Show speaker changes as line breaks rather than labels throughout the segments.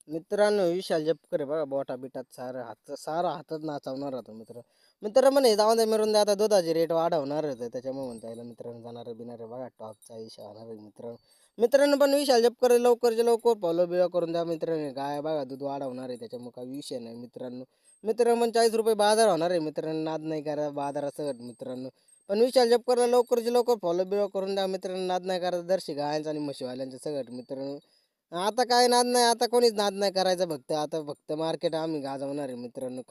मित्रांनो विशाल जपकर आहे बघा बोटा बिटात सारा हातात नाचवणार होता मित्र म्हणे जाऊ दे मिळून दे आता दुधाचे रेट वाढवणार होते त्याच्यामुळे म्हणता येईल मित्रांनो जाणार बिणार बघा टॉपचा विषय होणार आहे मित्रांनो पण विशाल जपकर लवकरच्या लवकर फॉलो बिलो करून द्या मित्रांनो काय बघा दूध वाढवणार आहे त्याच्यामुळे काही विषय नाही मित्रांनो पण 40 रुपये बाजार होणार आहे मित्रांनो नाद नाही करा बाजारासकट मित्रांनो पण विशाल जपकरला लवकरच्या लवकर फॉलो बिलो करून द्या मित्रांनो नाद नाही करा दर्शी गायांचा आणि म्हशीवाल्यांचं सगळं मित्रांनो आता काय नाद नाही आता कोणीच नाद नाही करायचा फक्त मार्केट आम्ही गाजवणार आहे मित्रांनो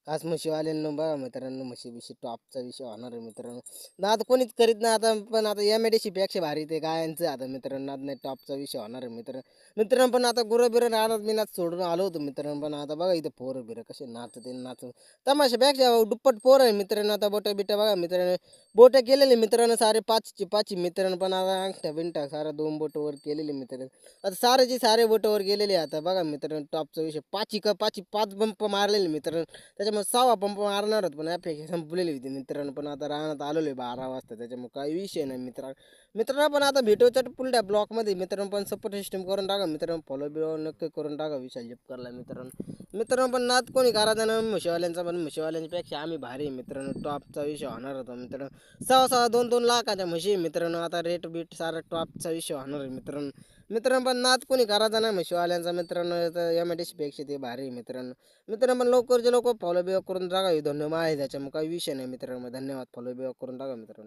खास म्हशीवाल्यांना बघा मित्रांनो म्हशी टॉपचा विषय होणार आहे मित्रांनो नाद कोणीच करीत नाही आता पण आता एम पेक्षा भारी ते गायांचं आता मित्रांनो नाद नाही टॉपचा विषय होणार आहे मित्रांनो पण आता गुरं राहणार मी नाच सोडून आलो होतो मित्रांनो पण आता बघा इथं पोरं बिरं कसे नाचून तमाशापेक्षा दुप्पट पोरं आहे मित्रांनो आता बोटं बिटं बघा मित्रांनो बोटं केलेले मित्रांनो सारे पाच मित्रांनो पण आता अंगठ्या बिंठा सारा 2 बोटं वर केलेले मित्रांनो आता सारे बोटं वर गेलेले आता बघा मित्रांनो टॉपचा विषय पाच बंप मारलेले मित्रांनो त्याच्यामुळे 6वा पंप मारणार होत पण अपेक्षा संपलेली होती मित्रांनो पण आता रानात आलेलो आहे 12 वाजता त्याच्यामुळे काही विषय नाही मित्रांनो पण आता भेटूच्या पुढल्या ब्लॉकमध्ये मित्रांनो पण सपोर्ट सिस्टम करून टाका मित्रांनो फॉलो बिलो नक्की करून टाका विशाल जपकरला मित्रांनो पण नाद कोणी करायचा ना म्हशीवाल्यांचा पण म्हशीवाल्यांपेक्षा आम्ही भारी मित्रांनो टॉपचा विषय होणार होता मित्रांनो 2.5 लाखाच्या म्हशी मित्रांनो आता रेट बीट सारा टॉपचा विषय होणार आहे मित्रांनो पण नाद कोणी करायचा नाही म्हशीवाल्यांचा मित्रांनो पेक्षा ते भारी मित्रांनो पण लवकरच्या लवकर फॉलो बिलो करून टाका धन्यवाद आहे त्याच्यामुळे काही विषय नाही मित्रांनो धन्यवाद फॉलो बिलो करून टाका मित्रांनो